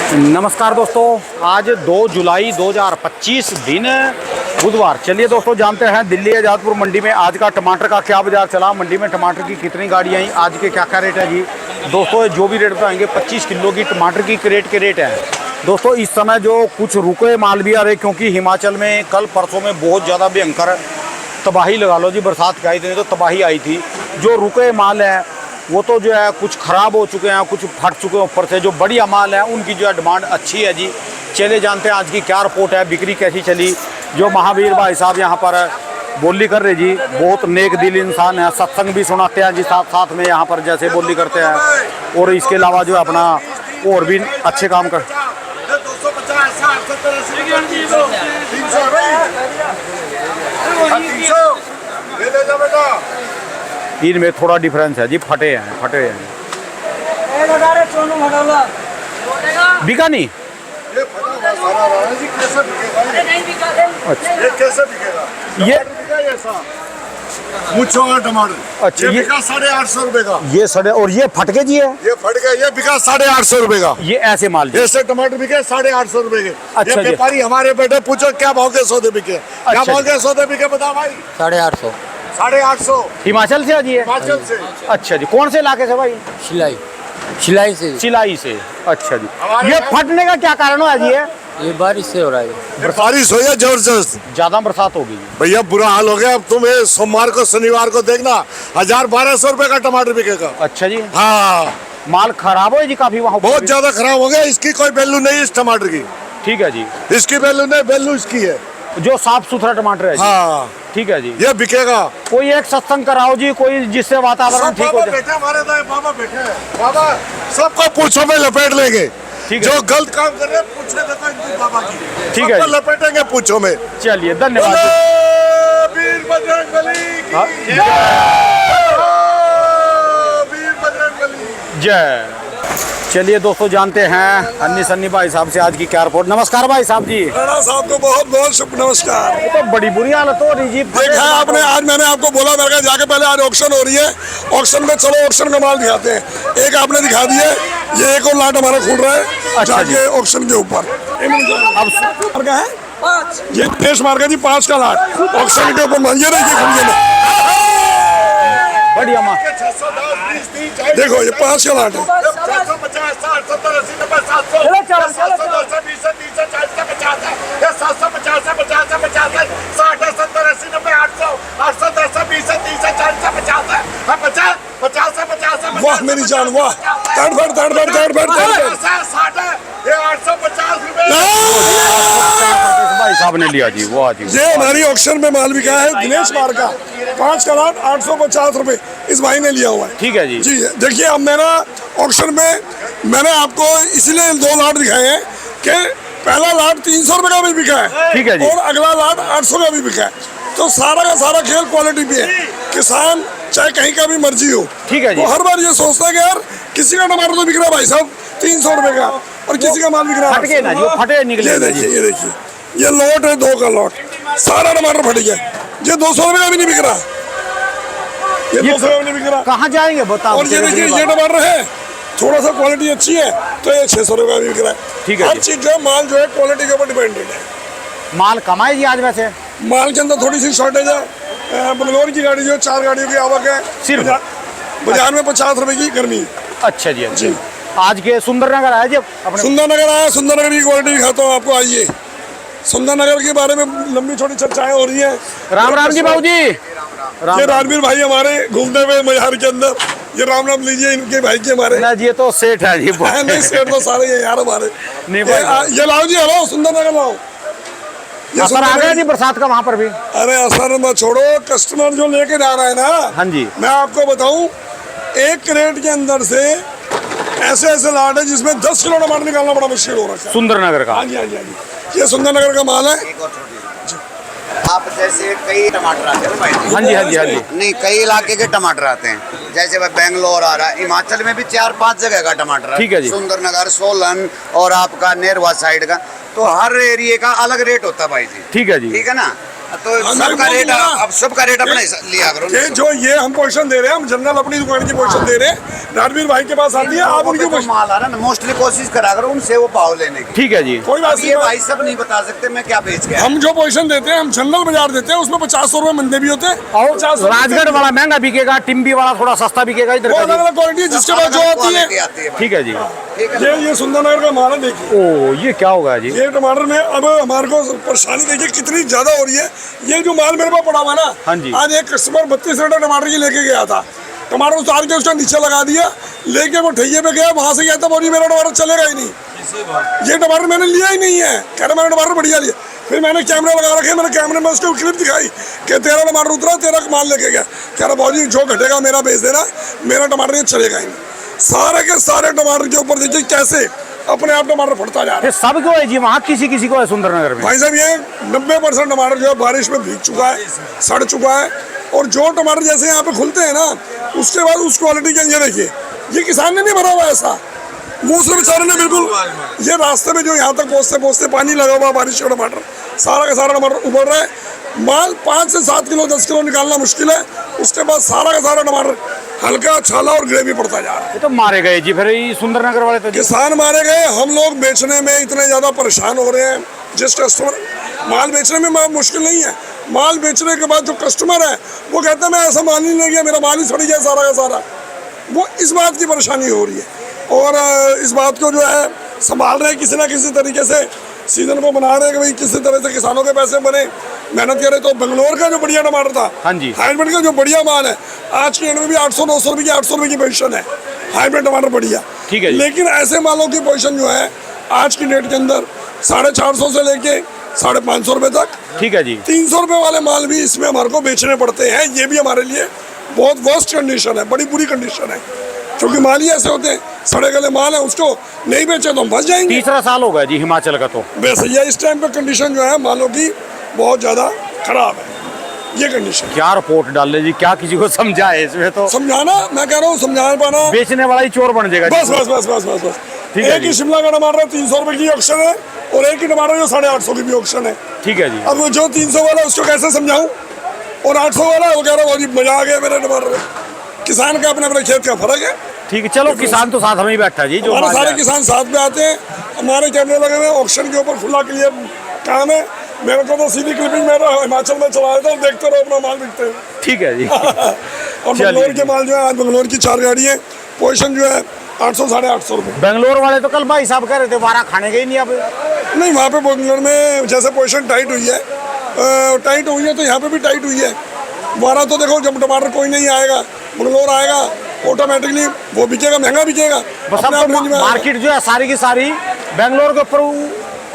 नमस्कार दोस्तों, आज 2 जुलाई 2025 दिन बुधवार। चलिए दोस्तों, जानते हैं दिल्ली आज़ादपुर मंडी में आज का टमाटर का क्या बाजार चला, मंडी में टमाटर की कितनी गाड़ियाँ आई, आज के क्या क्या रेट है जी। दोस्तों जो भी रेट बताएंगे 25 किलो की टमाटर की क्रेट के रेट हैं। दोस्तों इस समय जो कुछ रुके माल भी आ रहे, क्योंकि हिमाचल में कल परसों में बहुत ज़्यादा भयंकर तबाही लगा लो जी, बरसात के आई थी तो तबाही आई थी। जो रुके माल हैं वो तो जो है कुछ ख़राब हो चुके हैं, कुछ फट चुके हैं ऊपर से। जो बढ़िया माल है उनकी जो है डिमांड अच्छी है जी। चले जानते हैं आज की क्या रिपोर्ट है, बिक्री कैसी चली। जो महावीर भाई साहब यहाँ पर बोली कर रहे जी, बहुत नेक दिल इंसान है, सत्संग भी सुनाते हैं जी साथ साथ में यहाँ पर जैसे बोली करते हैं। और इसके अलावा जो है अपना और भी अच्छे काम कर इनमें थोड़ा डिफरेंस है जी, फटे हैं। बिका नहीं, ये कैसे बिकेगा? ये टमाटर अच्छा, ये बिका 850 रुपए का। ये सड़े और ये फटके जी है, ये फट गया, ये बिका 850 रुपए का। ये ऐसे माल जी। ऐसे टमाटर बिके 850 रुपए के। अच्छा ये जी। व्यापारी हमारे बेटे पूछो क्या भाव के सौदे बिके, क्या अच्छा भाव जी। के सौदे बिके बता भाई। 850 850 हिमाचल से जी है। हिमाचल से। अच्छा जी, कौन से इलाके से भाई? सिलाई से सिलाई से। अच्छा जी, हमारे ये यहाँ- फटने का क्या कारण है जी? ये बारिश से हो रहा है। बारिश हो या जबरदस्त ज्यादा बरसात होगी जी। भैया, बुरा हाल हो गया। अब तुम ये सोमवार को शनिवार को देखना 1000-1200 रुपए का टमाटर बिकेगा। अच्छा जी, हाँ, माल खराब हो जी काफी वहाँ बहुत ज्यादा खराब हो गया। इसकी कोई वैल्यू नहीं इस टमाटर की। ठीक है जी, इसकी वैल्यू नहीं, वैल्यू इसकी है। जो साफ सुथरा टमाटर है जी। हाँ, ठीक है जी। ये बिकेगा। कोई एक सत्संग कराओ जी, कोई जिससे वातावरण ठीक हो बाबा जाए। बैठे, हमारे तो बाबा बैठे हैं। बाबा सबको पूछो में लपेट लेंगे। ठीक है। जो गलत काम कर रहे हैं पूछे देखो इनकी बाबा की। ठीक है सबको जी। लपेटेंगे पूछो में। चलिए धन्यवाद जी। बोलो वीर बजरंगबली की हाँ, जय। वीर बजरंगबली। जय। चलिए दोस्तों, जानते हैं अन्नी सन्नी भाई साहब से आज की क्या रिपोर्ट। नमस्कार भाई साहब जी। राणा साहब को बहुत बहुत शुभ नमस्कार। ये तो बड़ी बुरी हालत हो रही जी। देखा है आपने, आज मैंने आपको बोला मेरे को जाके पहले आज ऑक्शन हो रही है, ऑक्शन में चलो ऑक्शन का माल दिखाते हैं। एक आपने दिखा दिया, ये एक और लाट हमारा खुल रहा है। अच्छा जी। जाके ऑक्शन के ऊपर अब का है ये देश मार का जी 5 का लाट ऑक्शन के ऊपर ये देखिए बढ़िया माल। देखो ये 5 का लाट है। वाह मेरी जान, वाह। भाई साहब ने लिया जी, वाह जी। ये हमारी ऑक्शन में माल बिका है दिनेश मार का 5 का लाट 850 रुपए इस भाई ने लिया हुआ है। ठीक है जी। जी देखिए, अब मेरा ऑक्शन में मैंने आपको इसलिए 2 लाट दिखाए हैं कि पहला लाट 300 रुपए का भी बिका है। ठीक है जी। और अगला लाट 800 का भी बिका है। तो सारा का सारा खेल क्वालिटी पे है। किसान चाहे कहीं का भी मर्जी हो, ठीक है जी। वो हर बार ये सोचता है कि यार किसी का टमाटर तो बिक रहा है भाई साहब 300 रुपए का, और किसी का माल बिक रहा है फट गए ना जी, वो फटे निकले ये ना देखिए, जी। ये देखिए, ये लॉट है 2 का लॉट, सारा टमाटर फट गया। ये 200 रुपए का भी नहीं बिक रहा, ये 200 का भी नहीं बिक रहा। कहाँ जाएंगे बताओ। और ये देखिए, ये टमाटर है थोड़ा सा क्वालिटी अच्छी है तो ये 600 रुपए का भी बिक रहा है। ठीक है हर जी। चीज जो है माल जो है क्वालिटी के ऊपर डिपेंडेंट है। माल कमाए जी आज वैसे? माल के अंदर थोड़ी सी शॉर्टेज है। बंगलोर की गाड़ी जो 4 गाड़ियों की आवक है, सिर्फ? बाजार में 50 रुपए की गर्मी है। अच्छा जी। अच्छा जी। आज के सुंदरनगर आए जी अपने। सुंदरनगर आया, सुंदरनगर की क्वालिटी दिखाता हूँ आपको। आइए, सुंदरनगर के बारे में लंबी छोटी चर्चाएं हो रही है। राम राम जी बाबू जी। ये राजवीर भाई हमारे घूमते हुए मजार के अंदर, ये राम राम लीजिए इनके भाई के हमारे। ना जी, ये तो सेठ है जी। नहीं सेठ तो सारे ये यार हमारे। नहीं भाई। ये लाओ जी, हेलो सुंदरनगर लाओ। ये असर आ गया जी बरसात का वहाँ पर भी? अरे असर मत छोड़ो, कस्टमर जो लेके जा रहा है ना। हाँ जी। मैं आपको बताऊं, 1 क्रेट के अंदर से ऐसे ऐसे लाट है जिसमें 10 किलो टमाटर निकालना बड़ा मुश्किल हो रखा है। सुंदरनगर का? हाँ जी, हाँ जी, हाँ जी। ये सुंदरनगर का माल है। आप जैसे कई टमाटर आते हैं ना भाई जी? हाँ जी, हाँ जी, हाँ जी। नहीं, कई इलाके के टमाटर आते हैं। जैसे वह बेंगलोर आ रहा है, हिमाचल में भी 4-5 जगह का टमाटर है। ठीक है जी। सुंदरनगर, सोलन और आपका नेरवा साइड का, तो हर एरिया का अलग रेट होता है भाई जी। ठीक है जी। ठीक है ना। तो हाँ, मैं सबका बोल रेट दूंगा। अब सबका रेट अपने लिया करो ये जो ये हम पोजीशन दे रहे हैं, हम जनरल अपनी दुकान की पोजीशन दे रहे हैं, रणवीर भाई के पास आती है, आप उनकी तो पोजीशन। माल आ रहा है ना, मोस्टली कोशिश करा करो उनसे वो भाव लेने की। ठीक है जी। कोई बात अब नहीं, ये भाई सब नहीं बता सकते मैं क्या बेच गया। हम जो पोजीशन देते हैं, हम जनरल बाजार देते हैं, उसमें 50 रुपए मंदे भी होते हैं और 50 राजगढ़ वाला महंगा बिकेगा, टिम्बी वाला थोड़ा सस्ता बिकेगा इधर वो का अलग जी। अलग क्वालिटी है, जिसके पास जो आती है। ठीक है जी। ठीक है ये सुंदरनगर का माल है, देखिए ओ ये क्या होगा जी? ये टमाटर में अब हमारे को परेशानी देखिए कितनी ज्यादा हो रही है। ये जो माल मेरे पास पड़ा हुआ है ना, हाँ जी। आज एक कस्टमर 32 लीटर टमाटर की लेके गया था, टमाटर उतार के उसका नीचे लगा दिया, लेके वो ठैये पे गया, वहां से कहता बोली मेरा टमाटर चलेगा ही नहीं, ये टमाटर मैंने लिया ही नहीं है, कह रहा मैंने टमाटर बढ़िया लिया। फिर मैंने कैमरा लगा रखे, मैंने कैमरे में उसको क्लिप दिखाई कि तेरा टमाटर उतरा, तेरा माल लेके गया, कह रहा भाजी जो घटेगा मेरा बेच देना, मेरा टमाटर ये चलेगा ही नहीं। सारे के सारे टमाटर के ऊपर देखिए कैसे अपने आप टमाटर फटता जा रहा है। ये सब क्यों है जी? वहाँ किसी किसी को है सुंदरनगर में? भाई साहब ये 90% टमाटर जो है बारिश में भीग चुका है, सड़ चुका है, और जो टमाटर जैसे यहाँ पे खुलते हैं ना, उसके बाद उस क्वालिटी के ये देखिए, ये किसान ने नहीं भरा हुआ ऐसा, मुंह से बेचारे ने बिल्कुल, ये रास्ते में जो यहाँ तक पहुँचते पहुँचते पानी लगा हुआ बारिश का टमाटर, सारा का सारा टमाटर उबल रहा है। माल 5 से 7 किलो 10 किलो निकालना मुश्किल है, उसके बाद सारा का सारा टमाटर हल्का छाला और ग्रेवी पड़ता जा रहा है। ये तो मारे गए जी फिर ये सुंदरनगर वाले तो जी। किसान मारे गए, हम लोग बेचने में इतने ज़्यादा परेशान हो रहे हैं। जिस कस्टमर माल बेचने में मुश्किल नहीं है, माल बेचने के बाद जो कस्टमर है वो कहता है मैं ऐसा माल नहीं ले गया, मेरा माल ही सड़ गया सारा का सारा, वो इस बात की परेशानी हो रही है। और इस बात को जो है संभाल रहे हैं किसी ना किसी तरीके से, सीजन को बना रहे हैं कि भाई किसी तरह से किसानों के पैसे बने, मेहनत करें। तो बेंगलोर का जो बढ़िया टमाटर था, हाँ जी, हाइब्रिड का जो बढ़िया माल है, आज के एंड में भी 800-900 रुपये की 800 रुपये की पोजीशन है, हाइब्रिड टमाटर बढ़िया। ठीक है जी। लेकिन ऐसे मालों की पोजीशन जो है आज की डेट के अंदर 450 से लेके 550 रुपये तक, ठीक है जी। 300 रुपये वाले माल भी इसमें हमारे को बेचने पड़ते हैं। ये भी हमारे लिए बहुत वर्स्ट कंडीशन है, बड़ी बुरी कंडीशन है, क्योंकि माल ही ऐसे होते हैं, सड़े गले माल है, उसको नहीं बेचे तो हम फंस जाएंगे। तीसरा साल हो गया जी हिमाचल का तो। वैसे ये इस टाइम पे कंडीशन जो है मालों की बहुत ज़्यादा खराब है, ये कंडीशन। क्या रिपोर्ट डाल ले जी, क्या किसी को समझाए इसमें? तो समझाना, मैं कह रहा हूँ समझा पाना, बेचने वाला ही चोर बन जाएगा। बस बस बस बस बस बस। ठीक है एक जी। ही शिमला का टमाटर 300 रुपये की ऑक्शन है, और एक ही टमाटर जो 850 की भी ऑक्शन है। ठीक है जी। अब वो जो 300 वाला उसको कैसे समझाऊं, और 800 वाला वो कह रहा है मजा आ गया मेरे टमाटर में। किसान का अपने अपने खेत का फर्क है। ठीक है, चलो किसान तो साथ में ही बैठा है जी, जो हमारे माल सारे है। किसान साथ में आते हैं, हमारे कैमरे लगे हुए हैं, ऑक्शन के ऊपर खुला क्लियर काम है। मेरे को तो सीधी क्लिपिंग मेरा हिमाचल में चलाया था, देखते रहो अपना माल बिकते हैं। ठीक है जी। और चलिए बेंगलोर जी। के माल जो है, आज बेंगलोर की 4 गाड़ी है, पोजीशन जो है 800-850 रुपये। बेंगलोर वाले तो कल भाई साहब कह रहे थे वारा खाने गए नहीं अब। नहीं, वहाँ पे बेंगलोर में जैसे पोजीशन टाइट हुई है, तो यहाँ पे भी टाइट हुई है। वारा तो देखो, जब टमाटर कोई नहीं आएगा, बेंगलोर आएगा, ऑटोमेटिकली वो बिकेगा, महंगा बिकेगा। बस अपने अब आप रेंज में आएगा। मार्केट जो है सारी की सारी बेंगलोर के ऊपर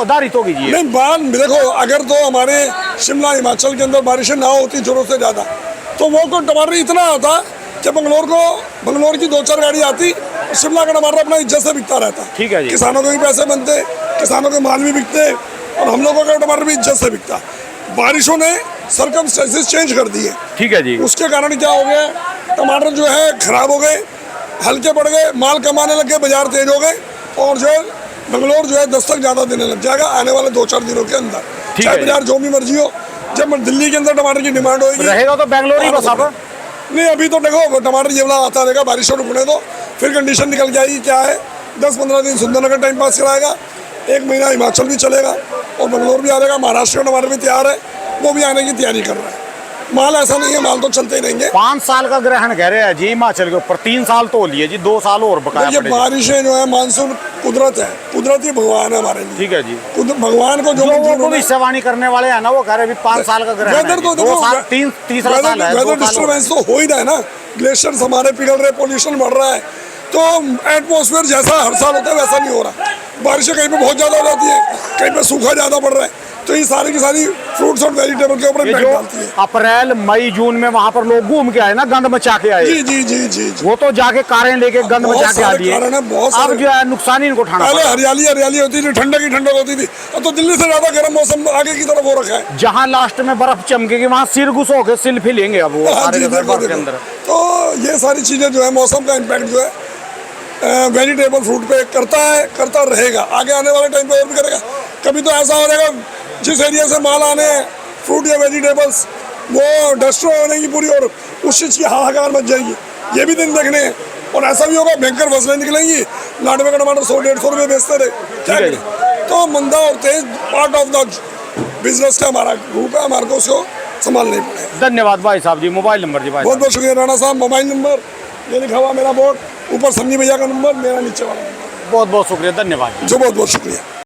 आधारित होगी जी। नहीं, बात देखो, अगर तो हमारे शिमला हिमाचल के अंदर बारिशें ना होती जरूरत से ज़्यादा, तो वो को टमाटर इतना आता कि बेंगलोर की 2-4 गाड़ी आती, शिमला का टमाटर अपना इज्जत से बिकता रहता। ठीक है जी। किसानों के भी पैसे बनते, किसानों के माल भी बिकते, और हम लोगों का टमाटर भी इज्जत से बिकता। बारिशों ने सर्कमस्टेंसेस चेंज कर दिए, ठीक है जी। उसके कारण क्या हो गया, टमाटर जो है खराब हो गए, हल्के पड़ गए, माल कमाने लग गए, बाजार तेज हो गए, और जो है बेंगलोर जो है दस्तक ज़्यादा देने लग जाएगा आने वाले 2-4 दिनों के अंदर। ठीक चाहे है। बाजार जो भी मर्जी हो, जब दिल्ली के अंदर टमाटर की डिमांड होगी, रहेगा तो बेंगलोर ही बस अब। नहीं अभी तो देखो टमाटर ये वाला आता रहेगा, बारिशों रुकने दो, फिर कंडीशन निकल के आएगी। क्या है, 10-15 दिन सुंदरनगर टाइम पास कराएगा, 1 महीना हिमाचल भी चलेगा, और बेंगलोर भी आ जाएगा। महाराष्ट्र का टमाटर भी तैयार है, वो भी आने की तैयारी कर रहा है। माल ऐसा नहीं है, माल तो चलते ही रहेंगे। 5 साल का ग्रहण कह रहे हैं जी हिमाचल के ऊपर, 3 साल तो लिए जी, 2 साल और बकाया ये पड़ेगा। बारिशें जो है, मानसून कुदरत है, कुदरती भगवान है हमारे लिए। ठीक है जी। भगवान को जो जो वो जिन्होंने- भविष्यवाणी करने वाले हैं ना, वो कह रहे हैं 5 साल का ग्रहण है वेदर जी। तो 2 देखो, साल, तीसरा साल है, 2 वेदर साल और। डिस्टर्बेंस तो हो ही रहा है ना, ग्लेशियर्स हमारे पिघल रहे, पोल्यूशन बढ़ रहा है, तो एटमॉस्फेयर जैसा हर साल होता है वैसा नहीं हो रहा। बारिशें कहीं पे बहुत ज़्यादा हो जाती है, कहीं पे सूखा ज़्यादा पड़ रहा है, तो ये सारी की सारी फ्रूट्स और वेजिटेबल के ऊपर ये इम्पैक्ट जो डालती है। अप्रैल मई जून में वहाँ पर लोग घूम के आए ना, गंद मचा के आए, जी जी जी जी जी। वो तो जाके कारें लेके गंद बहुत मचा के आ सारे दिए। कारण हैं, बहुत अब सारे। जो है नुकसान ही इनको उठाना पहले पड़ा। हरियाली हरियाली होती थी, ठंडक ही ठंडक होती थी, अब तो दिल्ली से ज़्यादा गर्म मौसम आगे की तरफ हो रखा है। जहाँ लास्ट में बर्फ चमकेगी वहाँ सिर घुस होके सेल्फी लेंगे अब वो हाँ सारे जी, के सारे देखो, बर्फ के देखो। अंदर। तो ये सारी चीज़ें जो है, मौसम का इम्पैक्ट जो है वेजिटेबल फ्रूट पे करता है, करता रहेगा, आगे आने वाले टाइम पे और भी करेगा। कभी तो ऐसा हो जाएगा, जिस एरिया से माल आने फ्रूट या वेजिटेबल्स वो डिस्ट्रॉय होने की पूरी, और उस चीज़ की हाहाकार मच जाएगी। ये भी दिन देखने हैं। और ऐसा भी होगा भयंकर फसलें निकलेंगी, लाडवे का टमाटर 100-150 रुपये बेचते रहे, क्या ठीक है करें। तो मंदा और तेज पार्ट ऑफ द बिजनेस का हमारा ग्रुप है, हमारे को उसको संभालना ही पड़ेगा। धन्यवाद भाई साहब जी। मोबाइल नंबर जी भाई बहुत साहब। बहुत शुक्रिया राणा साहब। मोबाइल नंबर ये लिखा हुआ मेरा बोर्ड ऊपर, सन्नी भैया का नंबर, मेरा नीचे वाला नंबर। बहुत बहुत शुक्रिया, धन्यवाद जी। जो बहुत बहुत शुक्रिया।